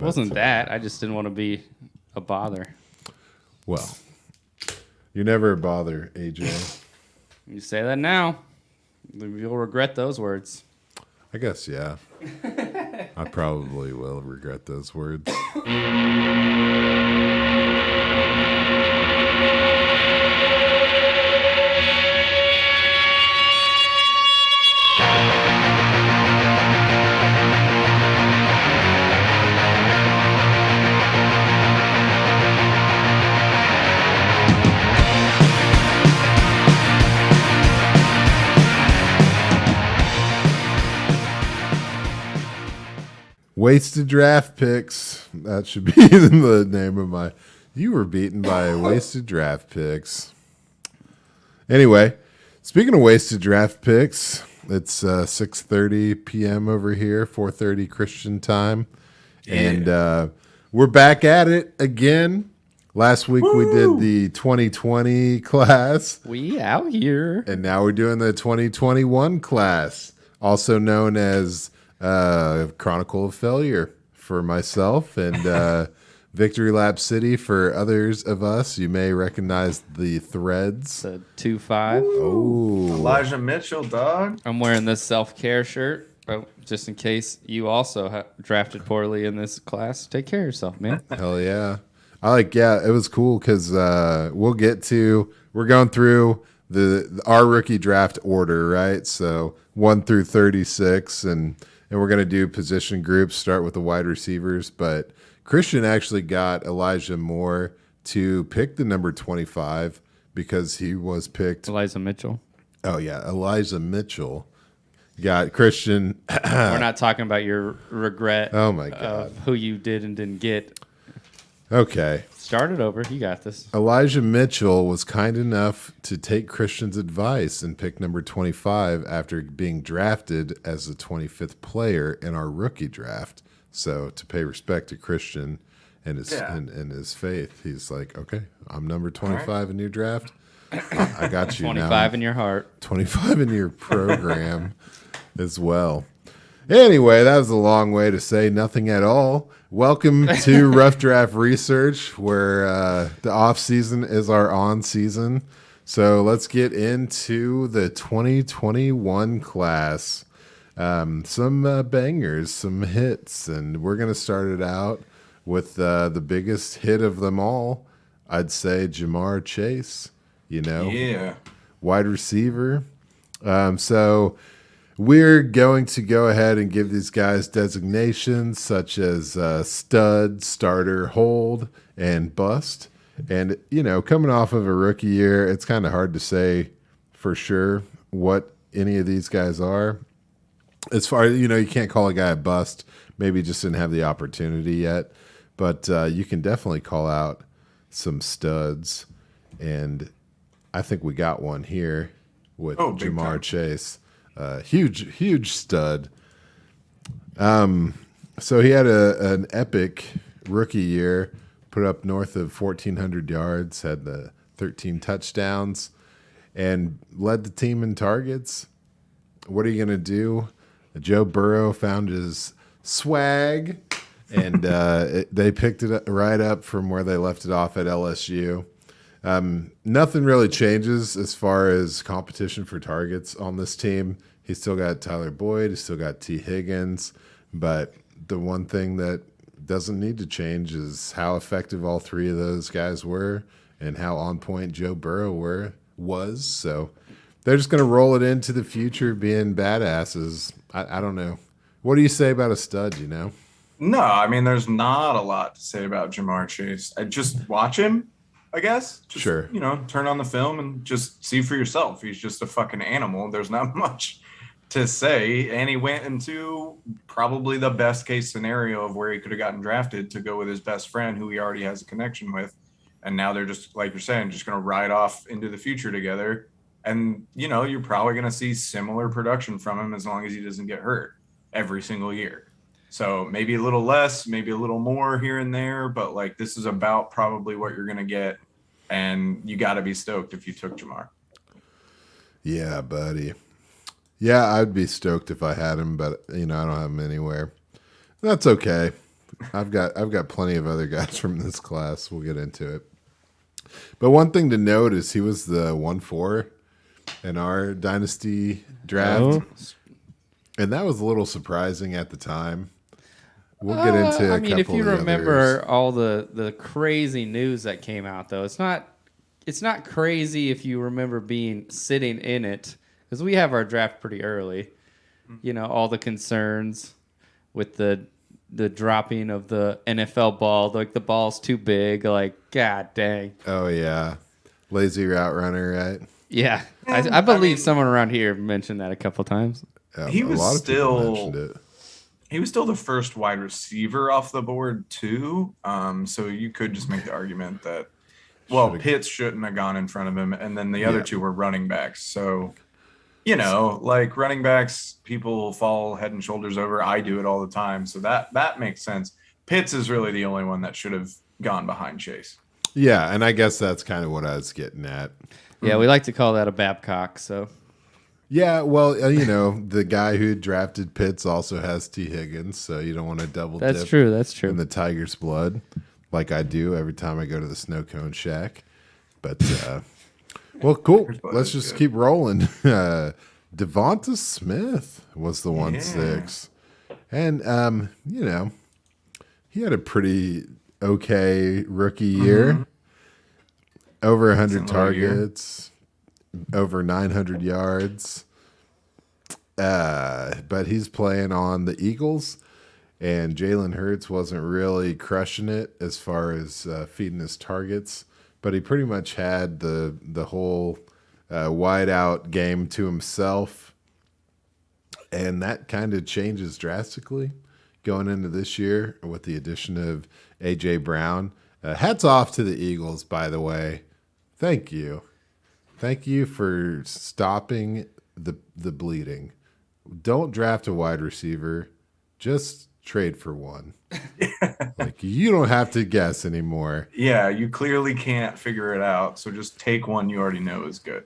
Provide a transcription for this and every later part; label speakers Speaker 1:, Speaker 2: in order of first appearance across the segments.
Speaker 1: It wasn't that. I just didn't want to be a bother.
Speaker 2: Well, you're never a bother, AJ.
Speaker 1: You say that now, you'll regret those words.
Speaker 2: I guess, yeah. I probably will regret those words. Wasted draft picks. That should be the name of my. You were beaten by wasted draft picks. Anyway, speaking of wasted draft picks, it's 6:30 p.m. over here, 4:30 Christian time, and we're back at it again. Last week we did the 2020 class.
Speaker 1: We out here,
Speaker 2: and now we're doing the 2021 class, also known as Chronicle of Failure for myself and Victory Lap City for others of us. You may recognize the threads.
Speaker 1: the 2-5.
Speaker 2: Oh,
Speaker 3: Elijah Mitchell, dog.
Speaker 1: I'm wearing this self-care shirt, just in case you also drafted poorly in this class. Take care of yourself, man.
Speaker 2: hell yeah. It was cool because we're going through our rookie draft order, right? So 1 through 36, and we're going to do position groups, start with the wide receivers. But Christian actually got Elijah Moore to pick the number 25 because he was picked.
Speaker 1: Elijah Mitchell.
Speaker 2: Oh, yeah. Elijah Mitchell got Christian.
Speaker 1: We're not talking about your regret
Speaker 2: Oh, my God.
Speaker 1: of who you did and didn't get.
Speaker 2: Okay.
Speaker 1: Start it over. You got this.
Speaker 2: Elijah Mitchell was kind enough to take Christian's advice and pick number 25 after being drafted as the 25th player in our rookie draft. So to pay respect to Christian and his faith, he's like, okay, I'm number 25 in your draft. I got you
Speaker 1: 25
Speaker 2: now.
Speaker 1: in your heart.
Speaker 2: 25 in your program as well. Anyway, that was a long way to say nothing at all. Welcome to Rough Draft Research, where the off season is our on season. So let's get into the 2021 class. Some bangers, some hits, and we're going to start it out with the biggest hit of them all. I'd say Jamar Chase, wide receiver. So we're going to go ahead and give these guys designations such as stud, starter, hold, and bust. And, coming off of a rookie year, it's kind of hard to say for sure what any of these guys are. As far as, you can't call a guy a bust. Maybe he just didn't have the opportunity yet. But you can definitely call out some studs. And I think we got one here with Jamar Chase. Huge stud. So he had an epic rookie year, put up north of 1,400 yards, had the 13 touchdowns, and led the team in targets. What are you going to do? Joe Burrow found his swag, and they picked it right up from where they left it off at LSU. Nothing really changes as far as competition for targets on this team. He's still got Tyler Boyd. He's still got T. Higgins. But the one thing that doesn't need to change is how effective all three of those guys were and how on point Joe Burrow was. So they're just going to roll it into the future being badasses. I don't know. What do you say about a stud,
Speaker 3: No, I mean, there's not a lot to say about Jamar Chase. I just watch him, I guess. Just,
Speaker 2: sure.
Speaker 3: Turn on the film and just see for yourself. He's just a fucking animal. There's not much to say. And he went into probably the best case scenario of where he could have gotten drafted to go with his best friend who he already has a connection with. And now they're just, like you're saying, just going to ride off into the future together. And, you're probably going to see similar production from him as long as he doesn't get hurt every single year. So maybe a little less, maybe a little more here and there, but this is about probably what you're going to get. And you got to be stoked if you took Jamar.
Speaker 2: Yeah, buddy. Yeah, I'd be stoked if I had him, but, I don't have him anywhere. That's okay. I've got plenty of other guys from this class. We'll get into it. But one thing to note is he was the 1-4 in our Dynasty draft.
Speaker 1: Oh.
Speaker 2: And that was a little surprising at the time. We'll get into
Speaker 1: I
Speaker 2: a
Speaker 1: mean, if
Speaker 2: couple
Speaker 1: you
Speaker 2: of the
Speaker 1: remember
Speaker 2: others.
Speaker 1: all the crazy news that came out, though, it's not crazy if you remember being sitting in it, because we have our draft pretty early. You know, all the concerns with the dropping of the NFL ball, like the ball's too big, like god dang.
Speaker 2: Oh, yeah. Lazy route runner, right?
Speaker 1: Yeah, I believe someone around here mentioned that a couple times.
Speaker 3: He was
Speaker 2: a lot of people
Speaker 3: still-
Speaker 2: mentioned it.
Speaker 3: He was still the first wide receiver off the board too. So you could just make the argument that, well,
Speaker 2: Should've-
Speaker 3: Pitts shouldn't have gone in front of him, and then the other
Speaker 2: Yeah.
Speaker 3: two were running backs. So, you know, like running backs, people fall head and shoulders over. I do it all the time, so that makes sense. Pitts is really the only one that should have gone behind Chase.
Speaker 2: Yeah, and I guess that's kind of what I was getting at.
Speaker 1: Yeah, we like to call that a Babcock. So
Speaker 2: Yeah, well, you know, the guy who drafted Pitts also has T. Higgins, so you don't want to double
Speaker 1: that's
Speaker 2: dip
Speaker 1: true. That's true.
Speaker 2: in the Tiger's blood like I do every time I go to the Snow Cone Shack. But, well, cool.
Speaker 3: blood
Speaker 2: Let's
Speaker 3: is
Speaker 2: just
Speaker 3: good.
Speaker 2: keep rolling. Devonta Smith was the 1-6. And, you know, he had a pretty okay rookie year. Over 100
Speaker 3: Decent little year.
Speaker 2: targets, over 900 yards. But he's playing on the Eagles, and Jalen Hurts wasn't really crushing it as far as feeding his targets. But he pretty much had the whole wide out game to himself. And that kind of changes drastically going into this year with the addition of A.J. Brown. Hats off to the Eagles, by the way. Thank you. Thank you for stopping the bleeding. Don't draft a wide receiver. Just trade for one. Like, you don't have to guess anymore.
Speaker 3: Yeah, you clearly can't figure it out, so just take one you already know is good.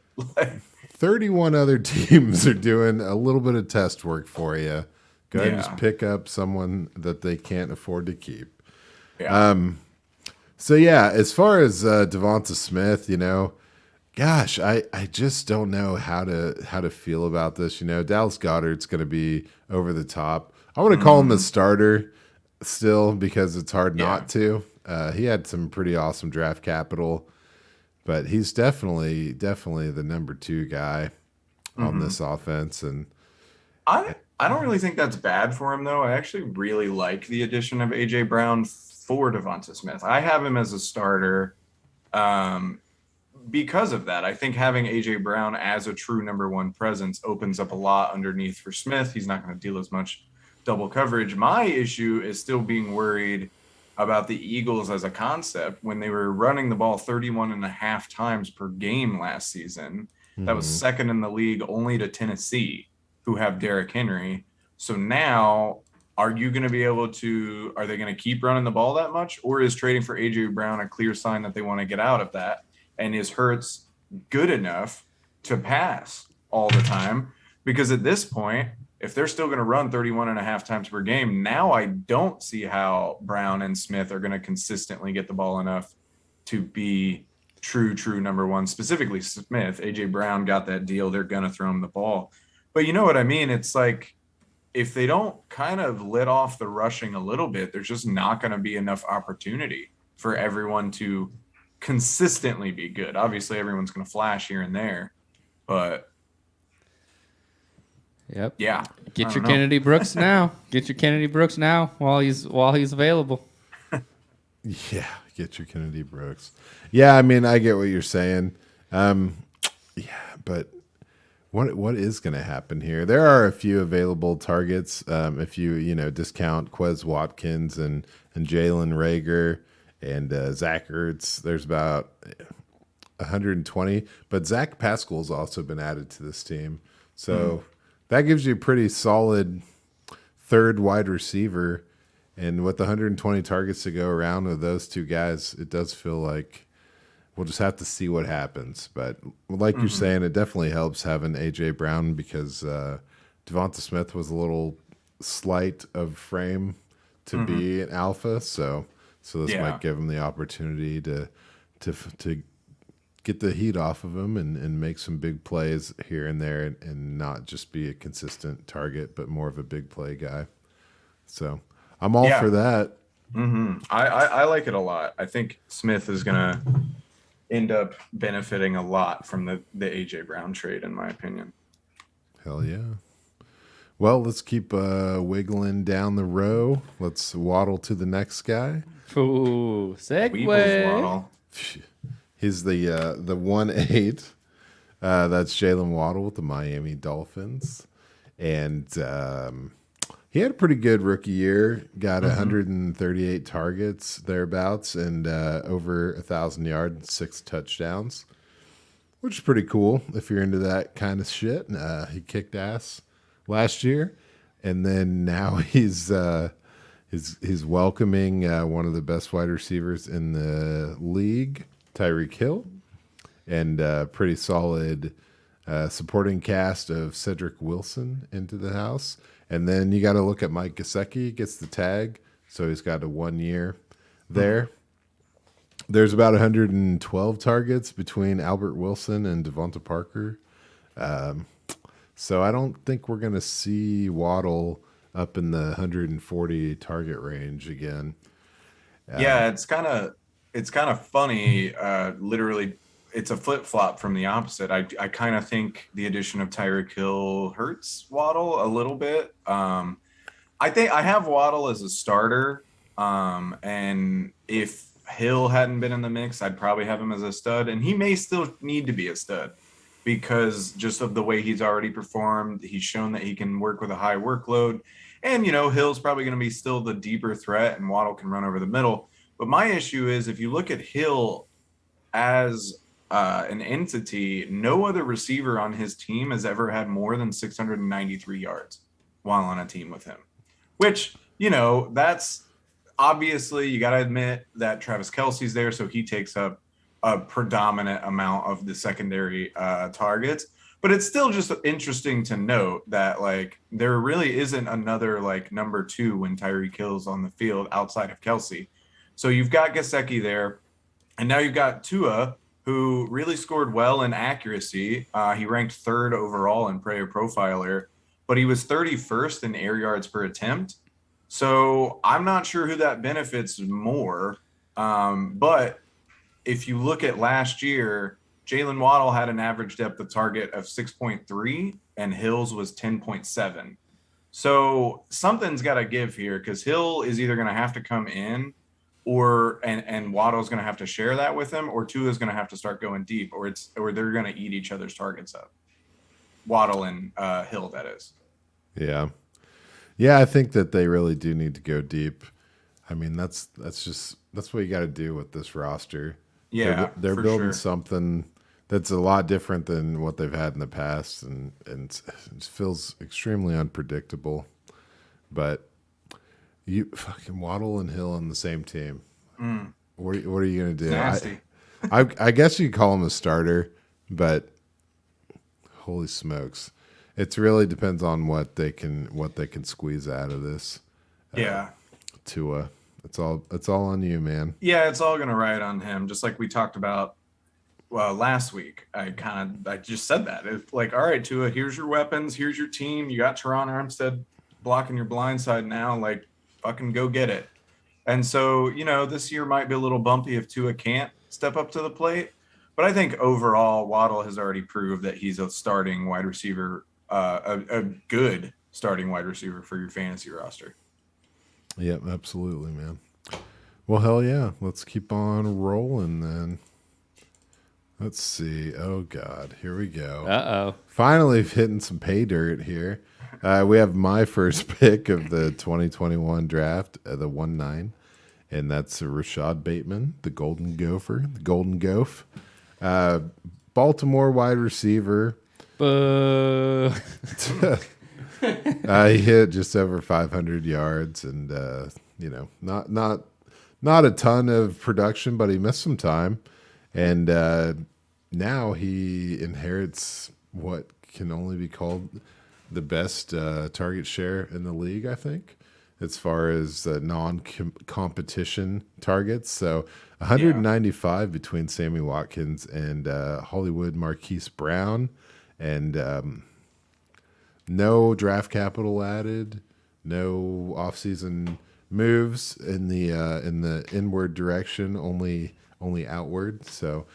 Speaker 2: 31 other teams are doing a little bit of test work for you. Go ahead and
Speaker 3: Yeah.
Speaker 2: just pick up someone that they can't afford to keep.
Speaker 3: Yeah.
Speaker 2: So, yeah, as far as Devonta Smith, you know, gosh, I just don't know how to feel about this. You know, Dallas Goedert's going to be over the top. I want to call him the starter still because it's hard not to. He had some pretty awesome draft capital, but he's definitely the number 2 guy on this offense. And
Speaker 3: I don't really think that's bad for him, though. I actually really like the addition of A.J. Brown for Devonta Smith. I have him as a starter because of that. I think having A.J. Brown as a true number 1 presence opens up a lot underneath for Smith. He's not going to deal as much double coverage. My issue is still being worried about the Eagles as a concept. When they were running the ball 31.5 times per game last season, that was second in the league only to Tennessee, who have Derrick Henry. So now, are they going to keep running the ball that much? Or is trading for A.J. Brown a clear sign that they want to get out of that? And is Hurts good enough to pass all the time? Because at this point, if they're still going to run 31.5 times per game, now I don't see how Brown and Smith are going to consistently get the ball enough to be true number 1, specifically Smith. A.J. Brown got that deal. They're going to throw him the ball. But you know what I mean? It's like, if they don't kind of let off the rushing a little bit, there's just not going to be enough opportunity for everyone to consistently be good. Obviously, everyone's going to flash here and there, but
Speaker 1: Yep.
Speaker 3: yeah.
Speaker 1: Get
Speaker 3: I
Speaker 1: your
Speaker 3: don't know.
Speaker 1: Kennedy Brooks now. Get your Kennedy Brooks now while he's available.
Speaker 2: yeah, get your Kennedy Brooks. Yeah, I mean, I get what you're saying. Yeah, but what is going to happen here? There are a few available targets. If you discount Quez Watkins and Jalen Reagor and Zach Ertz, there's about 120. But Zach Pascal's also been added to this team, so that gives you a pretty solid third wide receiver. And with 120 targets to go around with those 2 guys, it does feel like we'll just have to see what happens. But like you're saying, it definitely helps having A.J. Brown because Devonta Smith was a little slight of frame to be an alpha. So this
Speaker 3: Yeah.
Speaker 2: might give him the opportunity to get the heat off of him and make some big plays here and there and not just be a consistent target, but more of a big play guy. So I'm all for that.
Speaker 3: I like it a lot. I think Smith is going to end up benefiting a lot from the AJ Brown trade, in my opinion.
Speaker 2: Hell yeah. Well, let's keep wiggling down the row. Let's waddle to the next guy.
Speaker 1: Ooh, segue.
Speaker 3: Waddle.
Speaker 2: He's the 1-8. That's Jalen Waddle with the Miami Dolphins. And he had a pretty good rookie year. Got 138 targets, thereabouts, and over 1,000 yards and 6 touchdowns, which is pretty cool if you're into that kind of shit. He kicked ass last year. And then now he's welcoming one of the best wide receivers in the league, Tyreek Hill, and pretty solid supporting cast of Cedric Wilson into the house. And then you got to look at Mike Gesicki, gets the tag, so he's got a 1 year there. There's about 112 targets between Albert Wilson and Devonta Parker. So I don't think we're going to see Waddle up in the 140 target range again.
Speaker 3: Yeah, it's kind of funny. Literally, it's a flip flop from the opposite. I kind of think the addition of Tyreek Hill hurts Waddle a little bit. I think I have Waddle as a starter, and if Hill hadn't been in the mix, I'd probably have him as a stud, and he may still need to be a stud because just of the way he's already performed. He's shown that he can work with a high workload, and Hill's probably going to be still the deeper threat, and Waddle can run over the middle. But my issue is if you look at Hill as an entity, no other receiver on his team has ever had more than 693 yards while on a team with him, which, that's obviously, you got to admit that Travis Kelce's there, so he takes up a predominant amount of the secondary targets. But it's still just interesting to note that, there really isn't another, number 2 when Tyreek Hill's on the field outside of Kelce. So you've got Gesicki there, and now you've got Tua, who really scored well in accuracy. He ranked 3rd overall in Player Profiler, but he was 31st in air yards per attempt. So I'm not sure who that benefits more. But if you look at last year, Jalen Waddle had an average depth of target of 6.3, and Hill's was 10.7. So something's got to give here, because Hill is either going to have to come in and Waddle's going to have to share that with him, or Tua is going to have to start going deep, or they're going to eat each other's targets up. Waddle and Hill, that is.
Speaker 2: Yeah. Yeah, I think that they really do need to go deep. I mean, that's what you got to do with this roster.
Speaker 3: Yeah,
Speaker 2: they're building something that's a lot different than what they've had in the past, and it feels extremely unpredictable. But you fucking Waddle and Hill on the same team. What are you gonna do?
Speaker 3: Nasty.
Speaker 2: I guess you could call him a starter, but holy smokes, it really depends on what they can squeeze out of this.
Speaker 3: Yeah,
Speaker 2: Tua, it's all on you, man.
Speaker 3: Yeah, it's all gonna ride on him, just like we talked about last week. I just said that. It's all right, Tua, here's your weapons, here's your team. You got Teron Armstead blocking your blind side now. Fucking go get it. And so, this year might be a little bumpy if Tua can't step up to the plate. But I think overall, Waddle has already proved that he's a starting wide receiver, a good starting wide receiver for your fantasy roster.
Speaker 2: Yep, absolutely, man. Well, hell yeah. Let's keep on rolling then. Let's see. Oh, God. Here we go.
Speaker 1: Uh-oh.
Speaker 2: Finally hitting some pay dirt here. We have my first pick of the 2021 draft, the 1-9, and that's Rashod Bateman, the Golden Gopher, the Golden Goaf. Baltimore wide receiver.
Speaker 1: Boo.
Speaker 2: He hit just over 500 yards and, not a ton of production, but he missed some time. And now he inherits what can only be called the best target share in the league, I think. as far as non-competition targets. So 195 between Sammy Watkins and Hollywood Marquise Brown, and no draft capital added, no offseason moves in the inward direction, only outward. So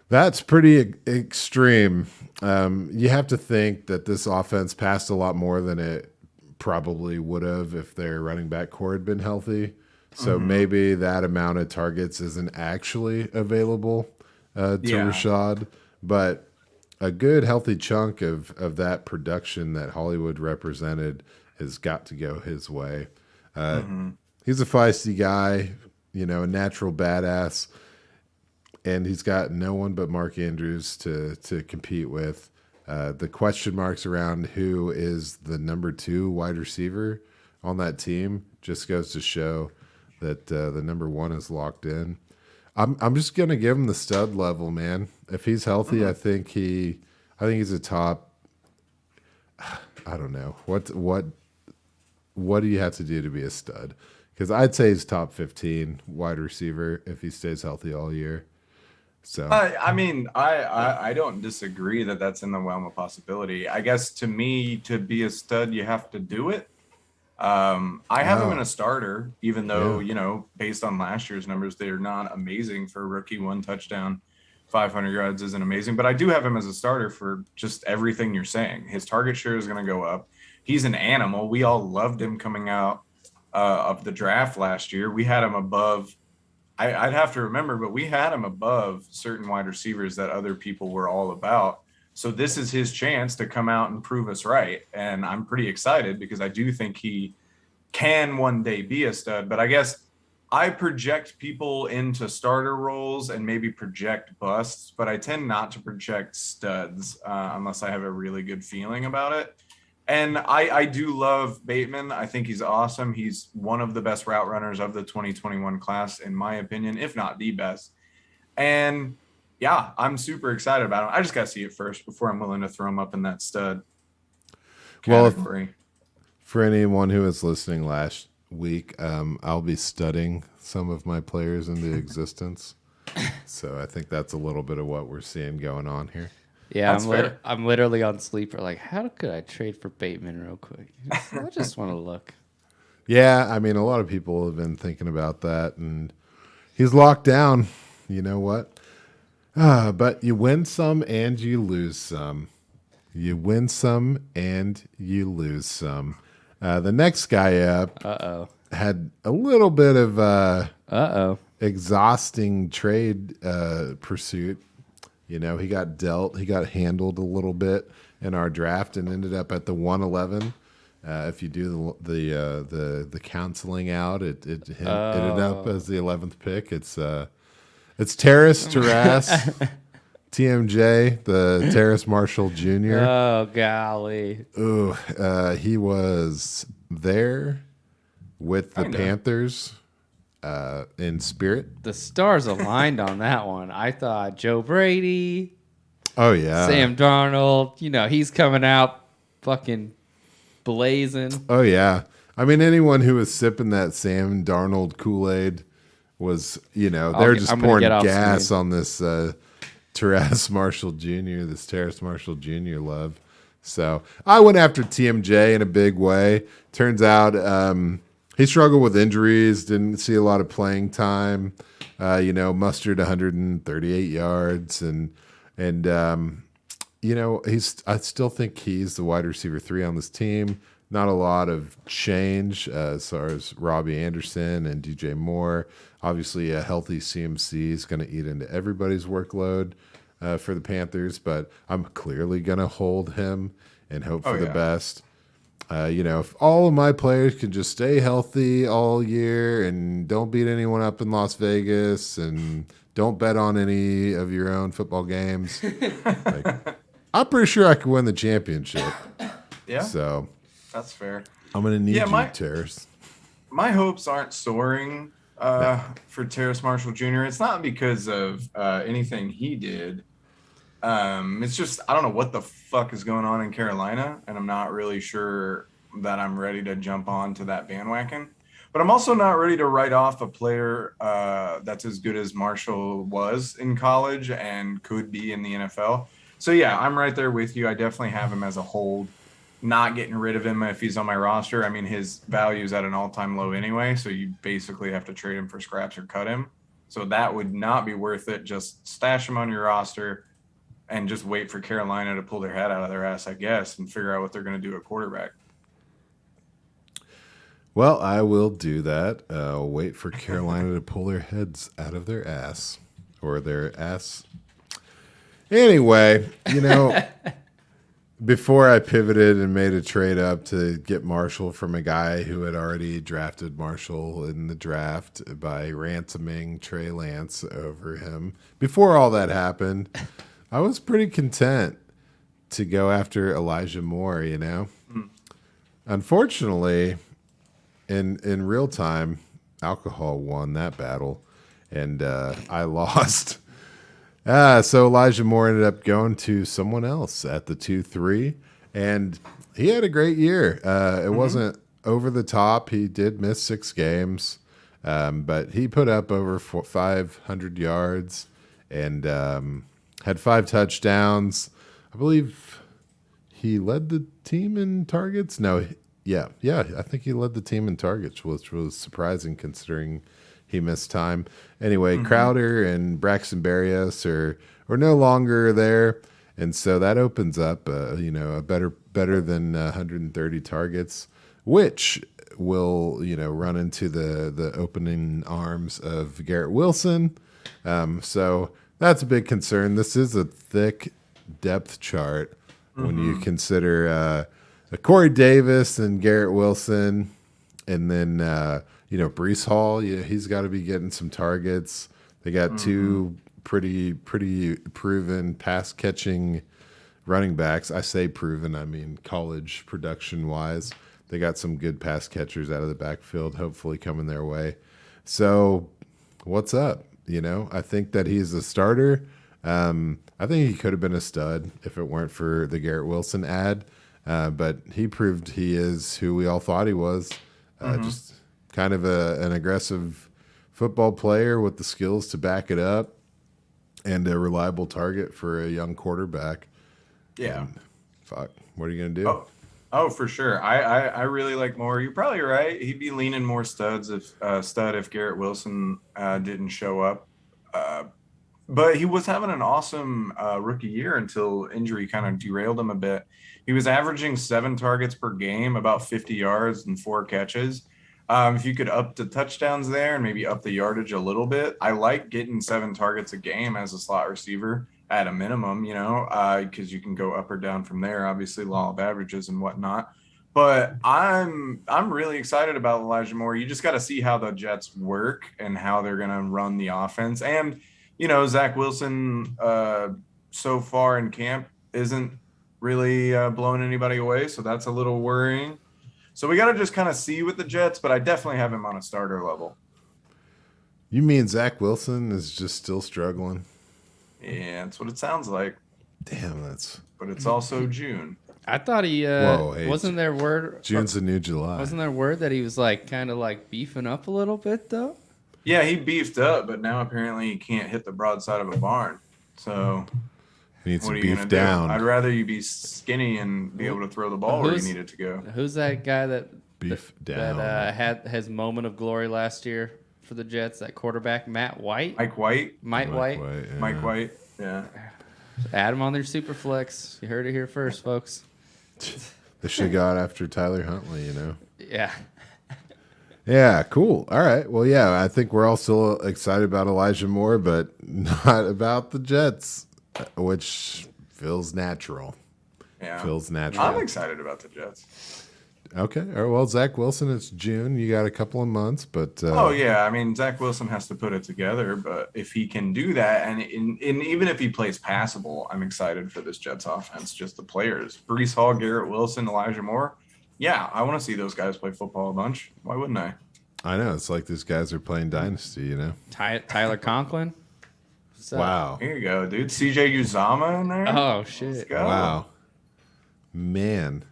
Speaker 2: that's pretty extreme. You have to think that this offense passed a lot more than it probably would have if their running back core had been healthy. So maybe that amount of targets isn't actually available to Rashod, but a good healthy chunk of that production that Hollywood represented has got to go his way. He's a feisty guy, a natural badass, and he's got no one but Mark Andrews to compete with. The question marks around who is the number 2 wide receiver on that team just goes to show that the number 1 is locked in. I'm just gonna give him the stud level, man. If he's healthy, I think he's a top. I don't know what do you have to do to be a stud? Because I'd say he's top 15 wide receiver if he stays healthy all year. So
Speaker 3: I mean, I don't disagree that that's in the realm of possibility. I guess to me, to be a stud, you have to do it. I have him in a starter, even though, based on last year's numbers, they're not amazing for a rookie. 1 touchdown, 500 yards isn't amazing, but I do have him as a starter for just everything you're saying. His target share is going to go up. He's an animal. We all loved him coming out of the draft last year. We had him above. I'd have to remember, but we had him above certain wide receivers that other people were all about. So this is his chance to come out and prove us right. And I'm pretty excited because I do think he can one day be a stud. But I guess I project people into starter roles and maybe project busts, but I tend not to project studs unless I have a really good feeling about it. And I do love Bateman. I think he's awesome. He's one of the best route runners of the 2021 class, in my opinion, if not the best. And yeah, I'm super excited about him. I just got to see it first before I'm willing to throw him up in that stud category.
Speaker 2: For anyone who was listening last week, I'll be studying some of my players into existence. So I think that's a little bit of what we're seeing going on here.
Speaker 1: Yeah, I'm literally on Sleeper. Like, how could I trade for Bateman real quick? I just want to look.
Speaker 2: Yeah, I mean, a lot of people have been thinking about that, and he's locked down. You know what? But you win some and you lose some. You win some and you lose some. The next guy up had a little bit of exhausting trade pursuit. He got handled a little bit in our draft and ended up at the 111. If you do the counseling out, it ended up as the 11th pick. It's Terrace TMJ, the Terrace Marshal Jr.
Speaker 1: Oh golly!
Speaker 2: Ooh, he was there with the Panthers. In spirit,
Speaker 1: the stars aligned on that one. I thought Joe Brady.
Speaker 2: Oh yeah,
Speaker 1: Sam Darnold. He's coming out fucking blazing.
Speaker 2: Oh yeah, I mean anyone who was sipping that Sam Darnold Kool-Aid was, they're just pouring gas on this Terrace Marshal Jr. This Terrace Marshal Jr. love. So I went after TMJ in a big way. Turns out. He struggled with injuries, didn't see a lot of playing time, mustered 138 yards. I still think he's the wide receiver 3 on this team. Not a lot of change as far as Robbie Anderson and DJ Moore. Obviously, a healthy CMC is going to eat into everybody's workload for the Panthers, but I'm clearly going to hold him and hope for the best. If all of my players can just stay healthy all year and don't beat anyone up in Las Vegas and don't bet on any of your own football games, I'm pretty sure I could win the championship.
Speaker 3: Yeah.
Speaker 2: So
Speaker 3: that's fair.
Speaker 2: I'm going to need you, Terrace.
Speaker 3: My hopes aren't soaring for Terrace Marshal Jr. It's not because of anything he did. It's just I don't know what the fuck is going on in Carolina, and I'm not really sure that I'm ready to jump on to that bandwagon. But I'm also not ready to write off a player that's as good as Marshall was in college and could be in the NFL. So, yeah, I'm right there with you. I definitely have him as a hold. Not getting rid of him if he's on my roster. I mean, his value is at an all-time low anyway, so you basically have to trade him for scraps or cut him. So that would not be worth it. Just stash him on your roster and just wait for Carolina to pull their head out of their ass, I guess, and figure out what they're going to do at quarterback.
Speaker 2: Well, I will do that. Wait for Carolina to pull their heads out of their ass or their ass. Anyway, before I pivoted and made a trade up to get Marshall from a guy who had already drafted Marshall in the draft by ransoming Trey Lance over him, before all that happened, I was pretty content to go after Elijah Moore, Unfortunately, in real time, alcohol won that battle, and I lost. So Elijah Moore ended up going to someone else at the 2-3, and he had a great year. It wasn't over the top. He did miss 6 games, but he put up over 500 yards and had 5 touchdowns. I believe he led the team in targets. Yeah, I think he led the team in targets, which was surprising considering he missed time. Anyway, Crowder and Braxton Berrios are no longer there, and so that opens up, a better than 130 targets, which will run into the opening arms of Garrett Wilson. So that's a big concern. This is a thick depth chart when you consider Corey Davis and Garrett Wilson, and then Breece Hall. Yeah, he's got to be getting some targets. They got 2 pretty proven pass catching running backs. I say proven, I mean college production wise. They got some good pass catchers out of the backfield, hopefully coming their way. So what's up? I think that he's a starter. I think he could have been a stud if it weren't for the Garrett Wilson ad. But he proved he is who we all thought he was. Just kind of an aggressive football player with the skills to back it up and a reliable target for a young quarterback.
Speaker 3: Yeah.
Speaker 2: And, fuck, what are you going to do?
Speaker 3: Oh, for sure. I really like Moore. You're probably right. He'd be leaning more stud if Garrett Wilson didn't show up. But he was having an awesome rookie year until injury kind of derailed him a bit. He was averaging 7 targets per game, about 50 yards and 4 catches. If you could up the touchdowns there and maybe up the yardage a little bit, I like getting 7 targets a game as a slot receiver at a minimum, because you can go up or down from there, obviously law of averages and whatnot. But I'm really excited about Elijah Moore. You just got to see how the Jets work and how they're going to run the offense. And, Zach Wilson so far in camp isn't really blowing anybody away. So that's a little worrying. So we got to just kind of see with the Jets, but I definitely have him on a starter level.
Speaker 2: You mean Zach Wilson is just still struggling?
Speaker 3: Yeah, that's what it sounds like.
Speaker 2: Damn,
Speaker 3: But it's also June.
Speaker 1: I thought he wasn't there word.
Speaker 2: June's the new July.
Speaker 1: Wasn't there word that he was kind of beefing up a little bit though?
Speaker 3: Yeah, he beefed up, but now apparently he can't hit the broadside of a barn. So
Speaker 2: he needs
Speaker 3: what
Speaker 2: to
Speaker 3: are you
Speaker 2: beef
Speaker 3: gonna
Speaker 2: down.
Speaker 3: do? I'd rather you be skinny and be able to throw the ball where you need it to go.
Speaker 1: Who's that guy that
Speaker 2: down?
Speaker 1: had his moment of glory last year for the Jets? That quarterback, Matt White.
Speaker 3: Mike White.
Speaker 1: Mike White.
Speaker 2: Yeah.
Speaker 3: Mike White. Yeah.
Speaker 1: Add him on their super flex. You heard it here first, folks.
Speaker 2: They should have got after Tyler Huntley,
Speaker 1: Yeah.
Speaker 2: Yeah, cool. All right. Well, yeah, I think we're all still excited about Elijah Moore, but not about the Jets, which feels natural.
Speaker 3: Yeah.
Speaker 2: Feels natural.
Speaker 3: I'm excited about the Jets.
Speaker 2: Okay. All right, well, Zach Wilson, it's June. You got a couple of months, but
Speaker 3: oh yeah, I mean Zach Wilson has to put it together, but if he can do that, and even if he plays passable, I'm excited for this Jets offense. Just the players: Breece Hall, Garrett Wilson, Elijah Moore. Yeah, I want to see those guys play football a bunch. Why wouldn't I?
Speaker 2: I know it's like these guys are playing Dynasty,
Speaker 1: Tyler Conklin.
Speaker 2: Wow.
Speaker 3: Here you go, dude. CJ Uzama in there.
Speaker 1: Oh
Speaker 3: Let's
Speaker 1: shit!
Speaker 3: go.
Speaker 2: Wow. Man.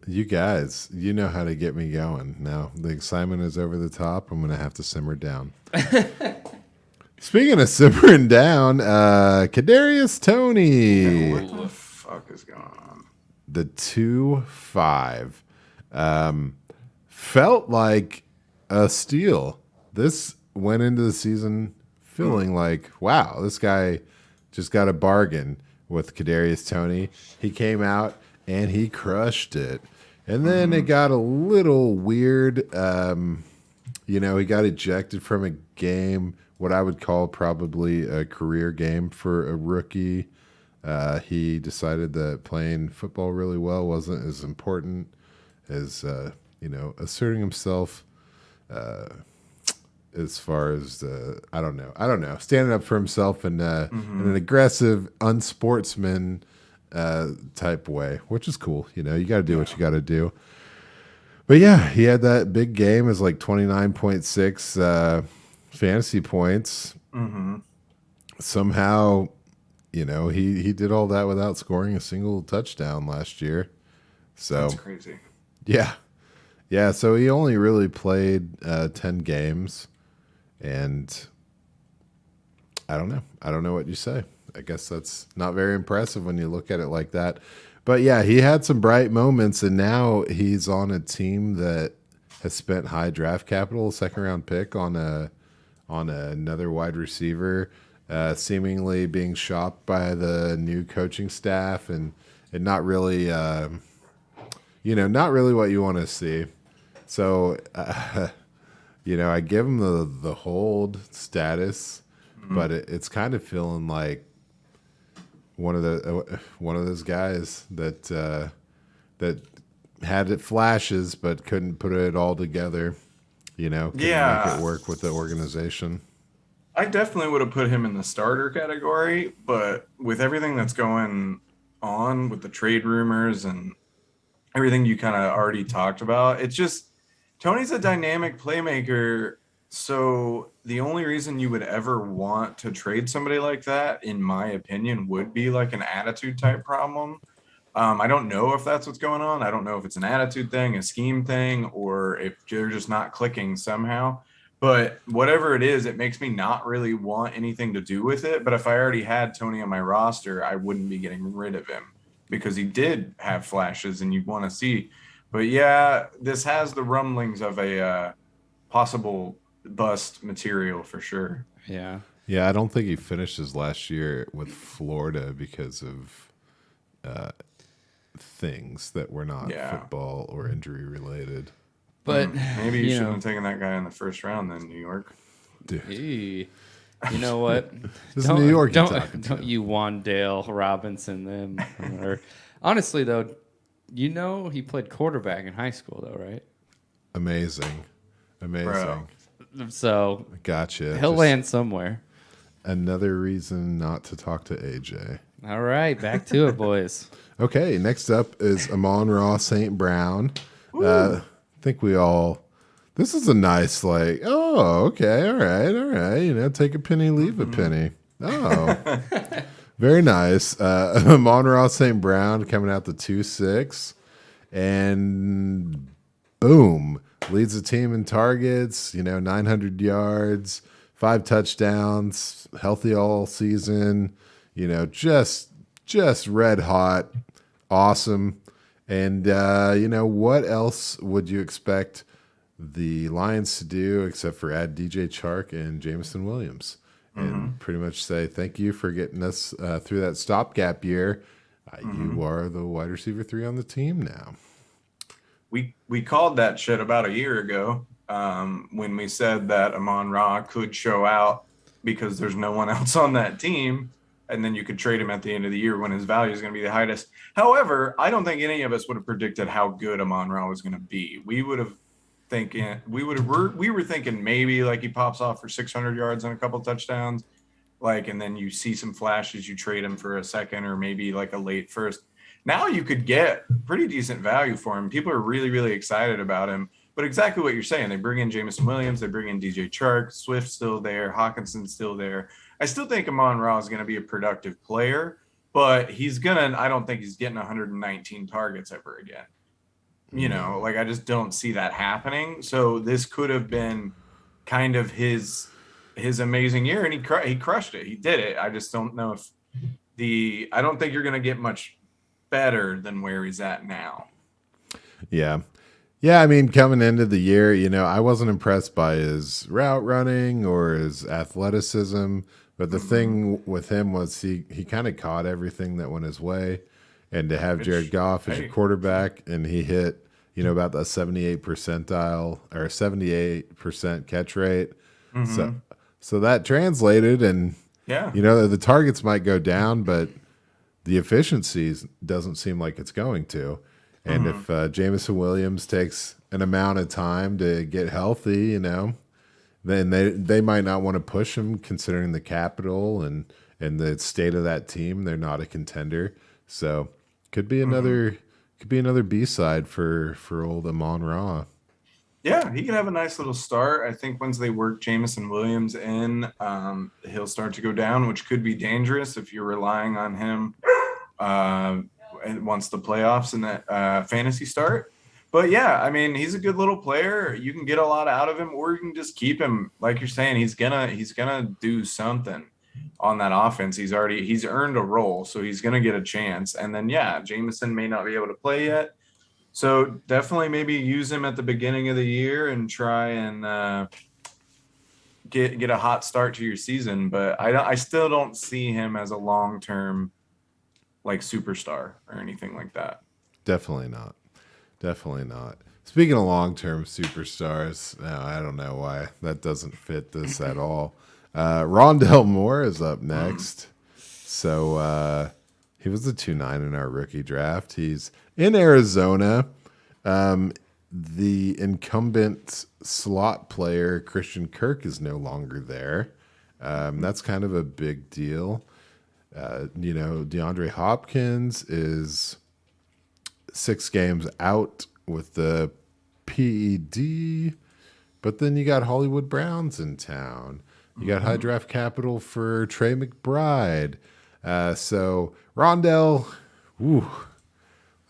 Speaker 2: You guys, you know how to get me going. Now the excitement is over the top. I'm going to have to simmer down. Speaking of simmering down, Kadarius Toney.
Speaker 3: What the fuck is going on?
Speaker 2: The 2-5. Felt like a steal. This went into the season feeling like, wow, this guy just got a bargain with Kadarius Toney. He came out and he crushed it. And then it got a little weird. He got ejected from a game, what I would call probably a career game for a rookie. He decided that playing football really well wasn't as important as, asserting himself as far as, I don't know, standing up for himself in an aggressive, unsportsman type way, which is cool. You got to do what you got to do. But yeah, he had that big game as like 29.6 fantasy points. Somehow, he did all that without scoring a single touchdown last year. So
Speaker 3: That's crazy.
Speaker 2: Yeah. Yeah, so he only really played 10 games, and I don't know. I don't know what you say. I guess that's not very impressive when you look at it like that. But yeah, he had some bright moments, and now he's on a team that has spent high draft capital, second-round pick on another wide receiver, seemingly being shopped by the new coaching staff, and not really, not really what you want to see. So, I give him the hold status, but it's kind of feeling like one of those guys that had it flashes but couldn't put it all together. Couldn't make it work with the organization.
Speaker 3: I definitely would have put him in the starter category, but with everything that's going on with the trade rumors and everything you kind of already talked about, it's just Tony's a dynamic playmaker. So the only reason you would ever want to trade somebody like that, in my opinion, would be like an attitude type problem. I don't know if that's what's going on. I don't know if it's an attitude thing, a scheme thing, or if they're just not clicking somehow. But whatever it is, it makes me not really want anything to do with it. But if I already had Toney on my roster, I wouldn't be getting rid of him because he did have flashes and you want to see. But yeah, this has the rumblings of a possible bust material for sure.
Speaker 1: Yeah.
Speaker 2: Yeah, I don't think he finished his last year with Florida because of things that were not football or injury related.
Speaker 1: But
Speaker 3: maybe you shouldn't have taken that guy in the first round then, New York.
Speaker 2: Dude.
Speaker 1: You know what?
Speaker 2: This is New York.
Speaker 1: Don't you Wandale Robinson them. Honestly though, he played quarterback in high school though, right?
Speaker 2: Amazing.
Speaker 3: Bro.
Speaker 1: So
Speaker 2: gotcha.
Speaker 1: He'll land somewhere.
Speaker 2: Another reason not to talk to AJ.
Speaker 1: All right, back to it, boys.
Speaker 2: Okay, next up is Amon Ra St. Brown. I think we all. This is a nice okay, all right. Take a penny, leave a penny. Oh, very nice. Amon Ra St. Brown coming out the 2-6, and boom, leads the team in targets. 900 yards, 5 touchdowns, healthy all season. Just red hot, awesome. And what else would you expect the Lions to do except for add DJ Chark and Jameson Williams and pretty much say thank you for getting us through that stopgap year. You are the wide receiver 3 on the team now.
Speaker 3: We called that shit about a year ago when we said that Amon Ra could show out because there's no one else on that team, and then you could trade him at the end of the year when his value is going to be the highest. However, I don't think any of us would have predicted how good Amon Ra was going to be. We were thinking maybe like he pops off for 600 yards and a couple touchdowns, and then you see some flashes, you trade him for a second or maybe like a late first. Now you could get pretty decent value for him. People are really, really excited about him. But exactly what you're saying, they bring in Jameson Williams, they bring in DJ Chark, Swift's still there, Hawkinson's still there. I still think Amon Ra is going to be a productive player, but I don't think he's getting 119 targets ever again. You know, like I just don't see that happening. So this could have been kind of his amazing year, and he crushed it. He did it. I just don't know if I don't think you're going to get much better than where he's at now.
Speaker 2: Yeah. Yeah, I mean, coming into the year, you know, I wasn't impressed by his route running or his athleticism, but the thing with him was he kind of caught everything that went his way. And to have Jared Goff as your quarterback, and he hit, you know, about the 78 percentile or 78% catch rate. So that translated, and you know, the targets might go down, but the efficiencies doesn't seem like it's going to. And if Jameson Williams takes an amount of time to get healthy, you know, then they might not want to push him, considering the capital and the state of that team. They're not a contender, so could be another B-side for old Amon Ra.
Speaker 3: Yeah, he could have a nice little start. I think once they work Jameson Williams in, he'll start to go down, which could be dangerous if you're relying on him once the playoffs and that fantasy start. But yeah, I mean, he's a good little player. You can get a lot out of him, or you can just keep him. Like you're saying, he's gonna do something on that offense. He's earned a role, so he's gonna get a chance. And then yeah, Jameson may not be able to play yet. So definitely maybe use him at the beginning of the year and try and get a hot start to your season. But I still don't see him as a long-term like superstar or anything like that.
Speaker 2: Definitely not. Speaking of long-term superstars, no, I don't know why that doesn't fit this at all. Rondale Moore is up next. So he was the 2.9 in our rookie draft. He's in Arizona. The incumbent slot player, Christian Kirk, is no longer there. That's kind of a big deal. You know, DeAndre Hopkins is 6 games out with the PED, but then you got Hollywood Browns in town. You got high draft capital for Trey McBride. So Rondale,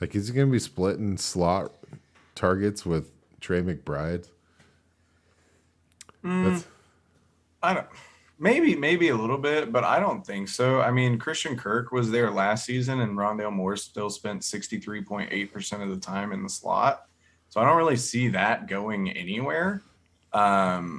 Speaker 2: like, is he going to be splitting slot targets with Trey McBride?
Speaker 3: I don't. Maybe a little bit, but I don't think so. I mean, Christian Kirk was there last season, and Rondale Moore still spent 63.8% of the time in the slot. So I don't really see that going anywhere. I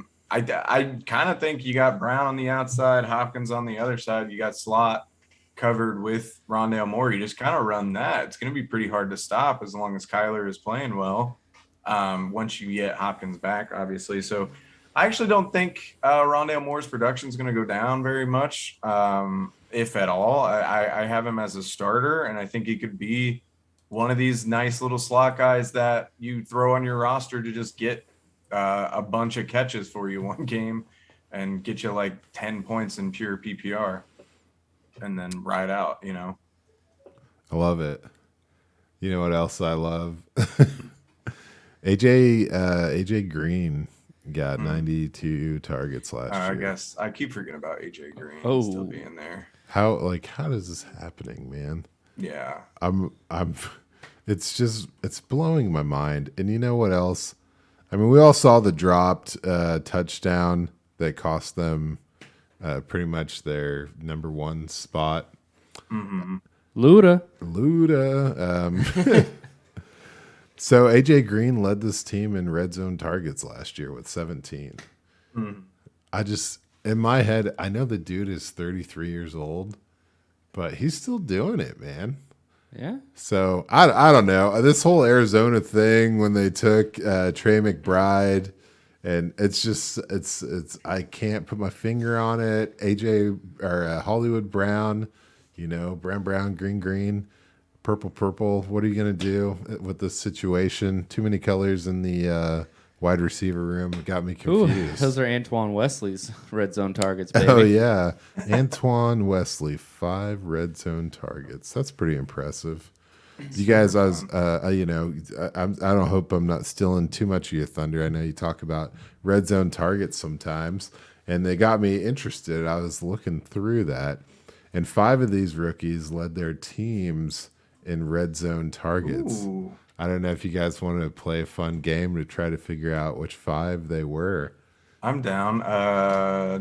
Speaker 3: kind of think you got Brown on the outside, Hopkins on the other side. You got slot covered with Rondale Moore. You just kind of run that. It's going to be pretty hard to stop as long as Kyler is playing well. Once you get Hopkins back, obviously. So I actually don't think Rondale Moore's production is going to go down very much, if at all. I have him as a starter, and I think he could be one of these nice little slot guys that you throw on your roster to just get a bunch of catches for you one game and get you like 10 points in pure PPR and then ride out, you know.
Speaker 2: I love it. You know what else I love? AJ Green got 92 targets last year.
Speaker 3: I guess I keep forgetting about AJ Green still being there.
Speaker 2: How is this happening, man?
Speaker 3: Yeah.
Speaker 2: It's blowing my mind. And you know what else? I mean, we all saw the dropped touchdown that cost them pretty much their number 1 spot.
Speaker 1: Luda.
Speaker 2: So AJ Green led this team in red zone targets last year with 17. In my head, I know the dude is 33 years old, but he's still doing it, man.
Speaker 1: Yeah.
Speaker 2: So I don't know. This whole Arizona thing when they took Trey McBride, and it's I can't put my finger on it. AJ or Hollywood Brown, you know, brown, green, purple. What are you gonna do with this situation? Too many colors in the wide receiver room. It got me confused.
Speaker 1: Those are Antoine Wesley's red zone targets, baby.
Speaker 2: Oh yeah, Antoine Wesley, 5 red zone targets. That's pretty impressive. You guys, I don't hope I'm not stealing too much of your thunder. I know you talk about red zone targets sometimes, and they got me interested. I was looking through that, and 5 of these rookies led their teams in red zone targets. I don't know if you guys want to play a fun game to try to figure out which 5 they were.
Speaker 3: I'm down.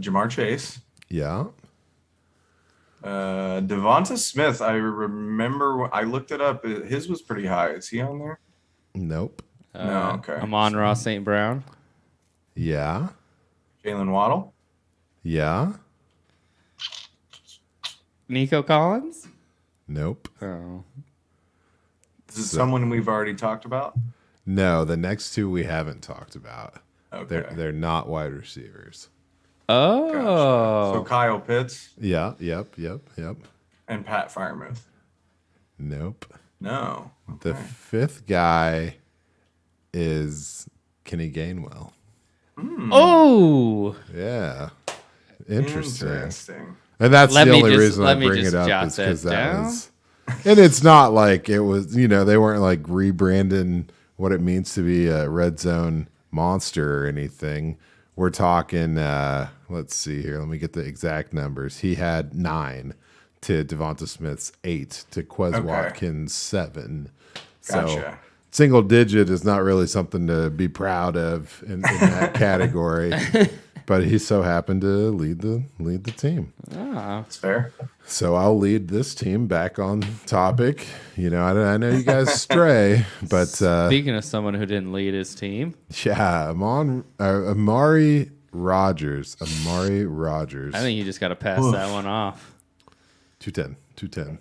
Speaker 3: Jamar Chase.
Speaker 2: Yeah.
Speaker 3: Devonta Smith. I remember I looked it up. His was pretty high. Is he on there?
Speaker 2: Nope.
Speaker 3: No. Okay.
Speaker 1: Amon Ra St Brown.
Speaker 2: Yeah.
Speaker 3: Jalen Waddle.
Speaker 2: Yeah.
Speaker 1: Nico Collins.
Speaker 2: Nope.
Speaker 1: Oh.
Speaker 3: Is it someone we've already talked about?
Speaker 2: No, the next 2 we haven't talked about.
Speaker 3: Okay.
Speaker 2: They're not wide receivers.
Speaker 1: Oh.
Speaker 3: Gotcha. So Kyle Pitts.
Speaker 2: Yeah. Yep.
Speaker 3: And Pat Freiermuth.
Speaker 2: Nope.
Speaker 3: No. Okay.
Speaker 2: The 5th guy is Kenny Gainwell.
Speaker 1: Oh.
Speaker 2: Yeah. Interesting. And that's
Speaker 1: Let
Speaker 2: the
Speaker 1: me
Speaker 2: only
Speaker 1: just-
Speaker 2: reason I
Speaker 1: let me
Speaker 2: bring
Speaker 1: just
Speaker 2: it up
Speaker 1: jot
Speaker 2: is because
Speaker 1: that
Speaker 2: that
Speaker 1: down.
Speaker 2: was. And it's not like it was, they weren't like rebranding what it means to be a red zone monster or anything. We're talking, let's see here. Let me get the exact numbers. He had 9 to Devonta Smith's 8 to Quez Watkins' 7.
Speaker 3: Gotcha.
Speaker 2: So single digit is not really something to be proud of in that category. But he so happened to lead the team.
Speaker 3: That's fair.
Speaker 2: So I'll lead this team back on topic. I know you guys stray, but
Speaker 1: Speaking of someone who didn't lead his team,
Speaker 2: yeah, Amari Rogers.
Speaker 1: I think you just got to pass that one off.
Speaker 2: 210.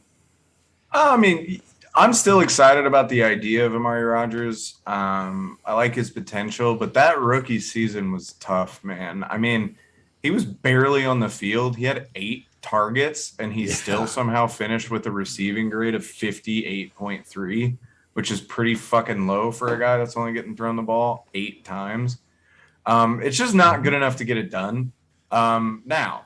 Speaker 3: I mean, I'm still excited about the idea of Amari Rogers. I like his potential, but that rookie season was tough, man. I mean, he was barely on the field. He had 8 targets, and he still somehow finished with a receiving grade of 58.3, which is pretty fucking low for a guy that's only getting thrown the ball 8 times. It's just not good enough to get it done. Now,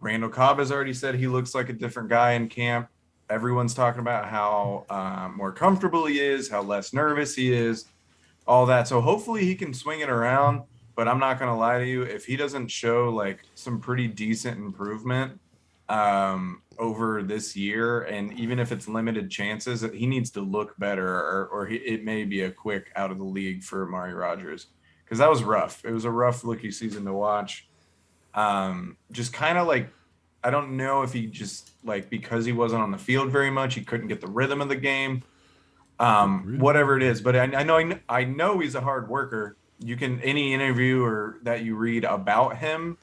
Speaker 3: Randall Cobb has already said he looks like a different guy in camp. Everyone's talking about how more comfortable he is, how less nervous he is, all that. So hopefully he can swing it around. But I'm not going to lie to you. If he doesn't show like some pretty decent improvement over this year, and even if it's limited chances, he needs to look better, or it may be a quick out of the league for Amari Rogers, because that was rough. It was a rough rookie season to watch. Just kind of like, I don't know if he just like, because he wasn't on the field very much, he couldn't get the rhythm of the game, whatever it is. But I know he's a hard worker. You can, any interview or that you read about him,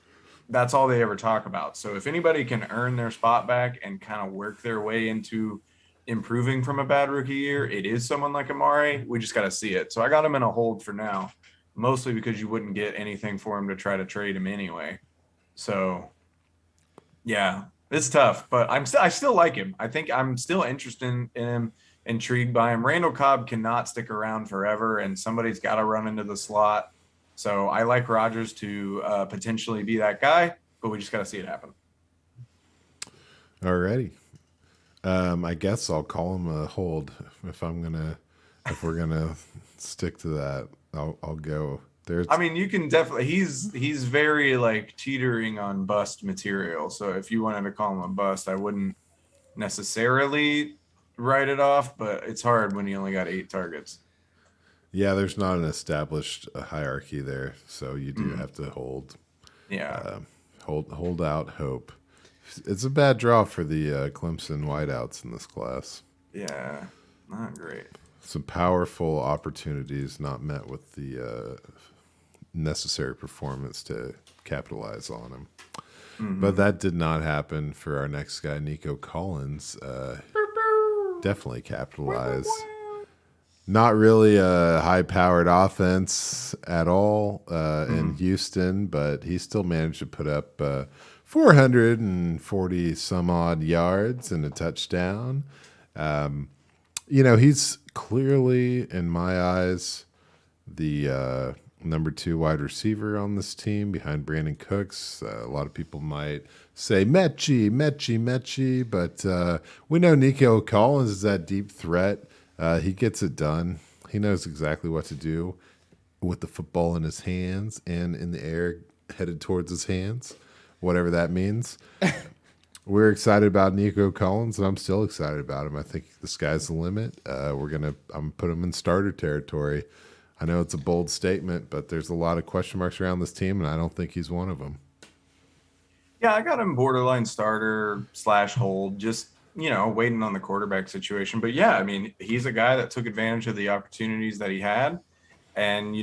Speaker 3: that's all they ever talk about. So if anybody can earn their spot back and kind of work their way into improving from a bad rookie year, it is someone like Amari. We just got to see it. So I got him in a hold for now, mostly because you wouldn't get anything for him to try to trade him anyway. So yeah, it's tough, but I still like him. I think I'm still interested in him, intrigued by him. Randall Cobb cannot stick around forever, and somebody's got to run into the slot. So I like Rodgers to potentially be that guy, but we just got to see it happen.
Speaker 2: Alrighty. I guess I'll call him a hold if we're gonna stick to that. I'll go.
Speaker 3: I mean, you can definitely. He's very like teetering on bust material. So if you wanted to call him a bust, I wouldn't necessarily write it off. But it's hard when he only got 8 targets.
Speaker 2: Yeah, there's not an established hierarchy there, so you do have to hold.
Speaker 3: Yeah,
Speaker 2: hold out hope. It's a bad draw for the Clemson wideouts in this class.
Speaker 3: Yeah, not great.
Speaker 2: Some powerful opportunities not met with the necessary performance to capitalize on them. But that did not happen for our next guy, Nico Collins. Definitely capitalized. Not really a high-powered offense at all in Houston, but he still managed to put up 440 some odd yards and a touchdown. He's clearly, in my eyes, the number 2 wide receiver on this team behind Brandon Cooks. A lot of people might say Mechie, but we know Nico Collins is that deep threat. He gets it done. He knows exactly what to do with the football in his hands and in the air headed towards his hands, whatever that means. we're excited about Nico Collins, and I'm still excited about him. I think the sky's the limit. I'm gonna put him in starter territory. I know it's a bold statement, but there's a lot of question marks around this team, and I don't think he's one of them.
Speaker 3: Yeah, I got him borderline starter / hold, just, waiting on the quarterback situation. But yeah, I mean, he's a guy that took advantage of the opportunities that he had. And,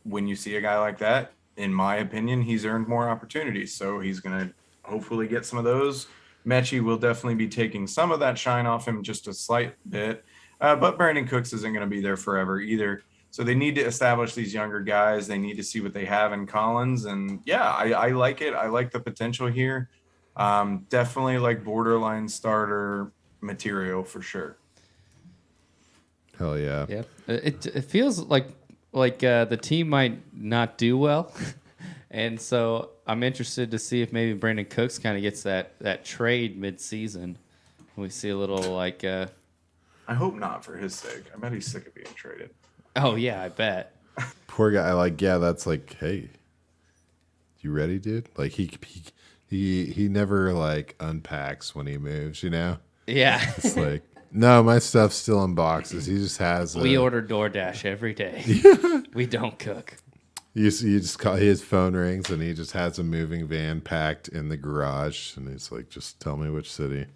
Speaker 3: when you see a guy like that, in my opinion, he's earned more opportunities. So he's going to hopefully get some of those. Mechie will definitely be taking some of that shine off him just a slight bit. But Brandon Cooks isn't going to be there forever either. So they need to establish these younger guys. They need to see what they have in Collins. And yeah, I like it. I like the potential here. Definitely like borderline starter material for sure.
Speaker 2: Hell yeah.
Speaker 1: Yep. It feels like the team might not do well. And so I'm interested to see if maybe Brandon Cooks kind of gets that trade mid-season. We see a little like
Speaker 3: I hope not for his sake. I bet he's sick of being traded.
Speaker 1: Oh yeah, I bet.
Speaker 2: Poor guy. That's like, hey, you ready, dude? Like he never like unpacks when he moves,
Speaker 1: Yeah.
Speaker 2: It's like, no, my stuff's still in boxes. He just has.
Speaker 1: We order DoorDash every day. We don't cook.
Speaker 2: You just call, his phone rings and he just has a moving van packed in the garage, and he's like, just tell me which city.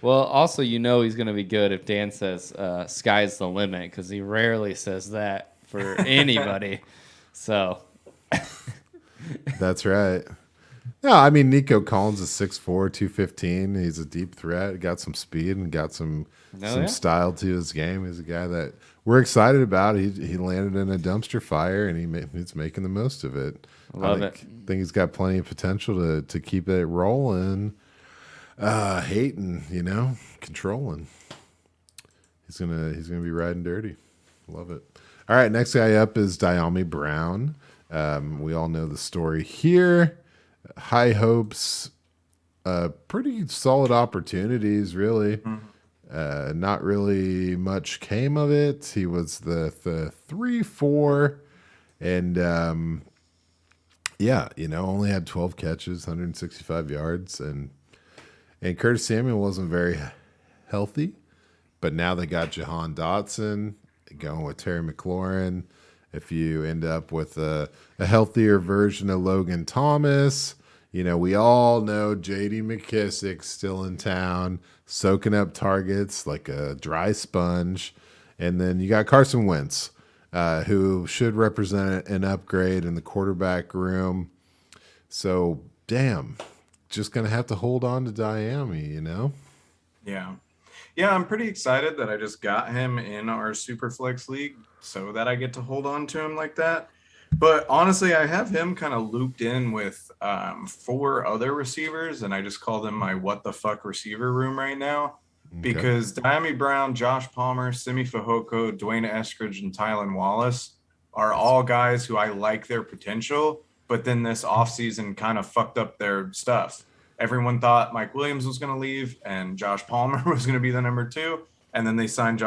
Speaker 1: Well, also, he's going to be good if Dan says sky's the limit, because he rarely says that for anybody. So
Speaker 2: that's right. No, I mean, Nico Collins is 6'4", 215. He's a deep threat. Got some speed and got some style to his game. He's a guy that we're excited about. He landed in a dumpster fire, and he's making the most of it.
Speaker 1: I
Speaker 2: think he's got plenty of potential to keep it rolling. Hating, controlling. He's gonna be riding dirty. Love it. All right, next guy up is Dyami Brown. We all know the story here. High hopes, pretty solid opportunities, really. Not really much came of it. He was the 3-4, and only had 12 catches, 165 yards, and Curtis Samuel wasn't very healthy, but now they got Jahan Dotson going with Terry McLaurin. If you end up with a healthier version of Logan Thomas, we all know J.D. McKissick's still in town, soaking up targets like a dry sponge. And then you got Carson Wentz, who should represent an upgrade in the quarterback room. So, damn, just going to have to hold on to Dyami,
Speaker 3: Yeah. Yeah, I'm pretty excited that I just got him in our Superflex League so that I get to hold on to him like that. But honestly, I have him kind of looped in with 4 other receivers, and I just call them my what the fuck receiver room right now. Okay. Because Dyami Brown, Josh Palmer, Simi Fehoko, Dwayne Eskridge, and Tylan Wallace are all guys who I like their potential, but then this offseason kind of fucked up their stuff. Everyone thought Mike Williams was going to leave and Josh Palmer was going to be the number 2. And then they signed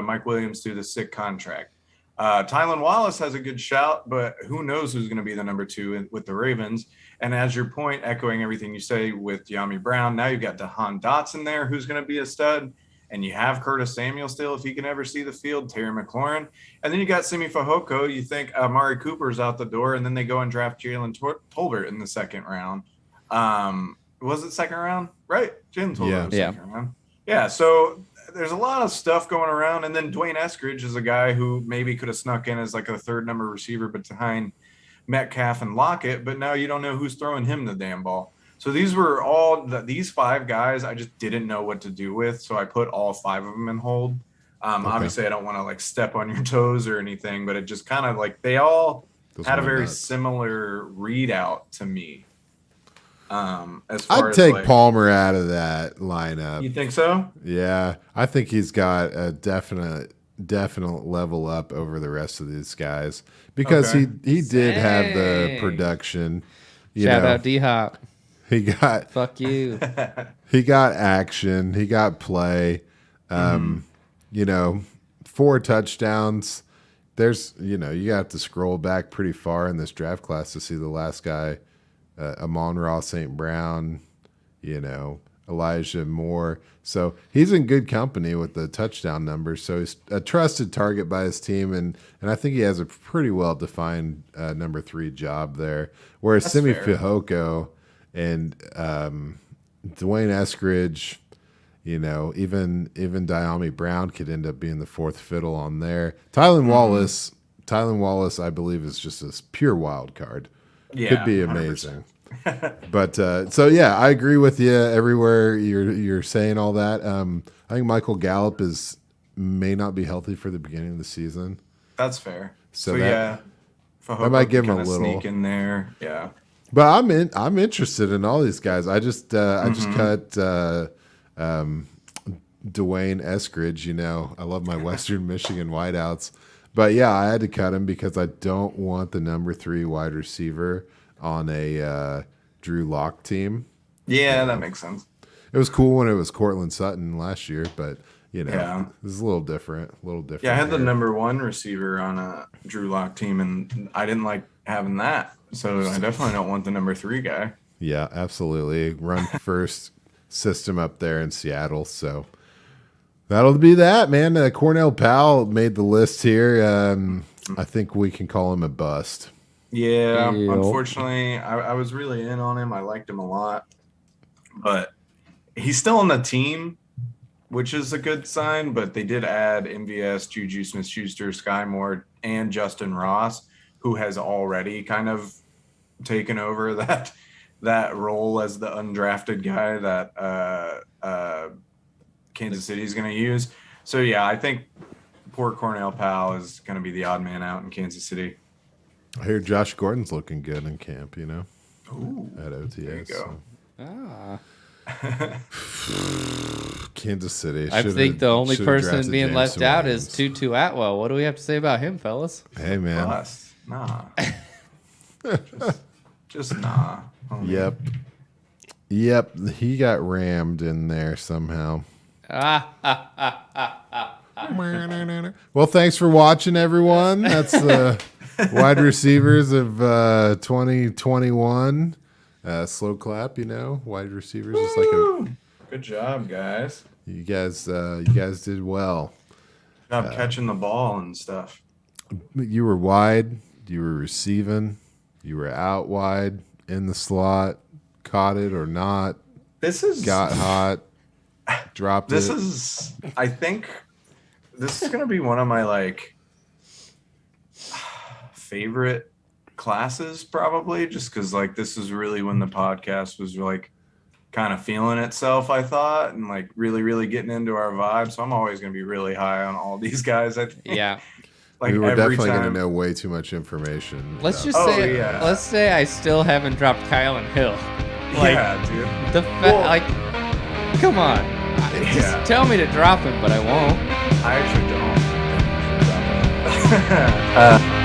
Speaker 3: Mike Williams to the sick contract. Tylan Wallace has a good shout, but who knows who's going to be the number 2 with the Ravens. And as your point, echoing everything you say with Dyami Brown, now you've got Jahan Dotson there, who's going to be a stud. And you have Curtis Samuel still, if he can ever see the field, Terry McLaurin. And then you got Simi Fehoko. You think Amari Cooper's out the door, and then they go and draft Jalen Tolbert in the second round. Was it second round? Right. Jalen Tolbert was second round. Yeah, so there's a lot of stuff going around. And then Dwayne Eskridge is a guy who maybe could have snuck in as like a third number receiver behind Metcalf and Lockett, but now you don't know who's throwing him the damn ball. So these were these 5 guys I just didn't know what to do with, so I put all 5 of them in hold. Okay. Obviously, I don't want to like step on your toes or anything, but it just kind of like they all had a very similar readout to me. As far
Speaker 2: I'd take Palmer out of that lineup.
Speaker 3: You think so?
Speaker 2: Yeah, I think he's got a definite level up over the rest of these guys because he did have the production.
Speaker 1: Shout out D-Hop.
Speaker 2: He got
Speaker 1: fuck you.
Speaker 2: He got action. He got play. 4 touchdowns. There's you have to scroll back pretty far in this draft class to see the last guy. Amon Ra St. Brown, Elijah Moore. So he's in good company with the touchdown numbers. So he's a trusted target by his team, and I think he has a pretty well defined number 3 job there. Whereas Simi Fehoko and Dwayne Eskridge, even Diami Brown could end up being the 4th fiddle on there. Tylan Wallace, I believe, is just a pure wild card.
Speaker 3: Yeah,
Speaker 2: could be amazing. But so yeah, I agree with you everywhere you're saying all that. I think Michael Gallup may not be healthy for the beginning of the season.
Speaker 3: That's fair.
Speaker 2: So
Speaker 3: yeah,
Speaker 2: I might give him a little
Speaker 3: sneak in there. Yeah,
Speaker 2: but I'm interested in all these guys. I just cut Dwayne Eskridge. I love my Western Michigan wideouts, but yeah, I had to cut him because I don't want the number 3 wide receiver on a Drew Lock team.
Speaker 3: Yeah, that makes sense.
Speaker 2: It was cool when it was Cortland Sutton last year, but this is a little different. Yeah,
Speaker 3: I had the number 1 receiver on a Drew Lock team, and I didn't like having that. So I definitely don't want the number 3 guy.
Speaker 2: Yeah, absolutely. Run first system up there in Seattle. So that'll be that, man. Cornell Powell made the list here. I think we can call him a bust.
Speaker 3: Yeah, unfortunately, I was really in on him. I liked him a lot, but he's still on the team, which is a good sign. But they did add MVS, Juju Smith-Schuster, Sky Moore, and Justin Ross, who has already kind of taken over that role as the undrafted guy that Kansas City is going to use. So yeah, I think poor Cornell Powell is going to be the odd man out in Kansas City.
Speaker 2: I hear Josh Gordon's looking good in camp,
Speaker 3: Ooh,
Speaker 2: at OTS.
Speaker 3: There you go.
Speaker 2: Kansas City.
Speaker 1: I think the only person being left out is Tutu Atwell. What do we have to say about him, fellas?
Speaker 2: Hey, man.
Speaker 3: Plus, nah. just nah.
Speaker 2: Yep. He got rammed in there somehow. Well, thanks for watching, everyone. That's the wide receivers of 2021. Slow clap, wide receivers. It's like
Speaker 3: good job, guys.
Speaker 2: You guys did well.
Speaker 3: Good job catching the ball and stuff.
Speaker 2: You were wide. You were receiving. You were out wide in the slot. Caught it or not. Got hot. Dropped it.
Speaker 3: I think this is gonna be one of my favorite classes, probably, just because this is really when the podcast was kind of feeling itself, I thought, and really, really getting into our vibe. So I'm always gonna be really high on all these guys. I think.
Speaker 1: Yeah.
Speaker 2: We were definitely going to know way too much information.
Speaker 1: Let's say I still haven't dropped Kylan Hill.
Speaker 3: Yeah, dude.
Speaker 1: Come on. Just tell me to drop him, but I won't.
Speaker 3: I actually don't.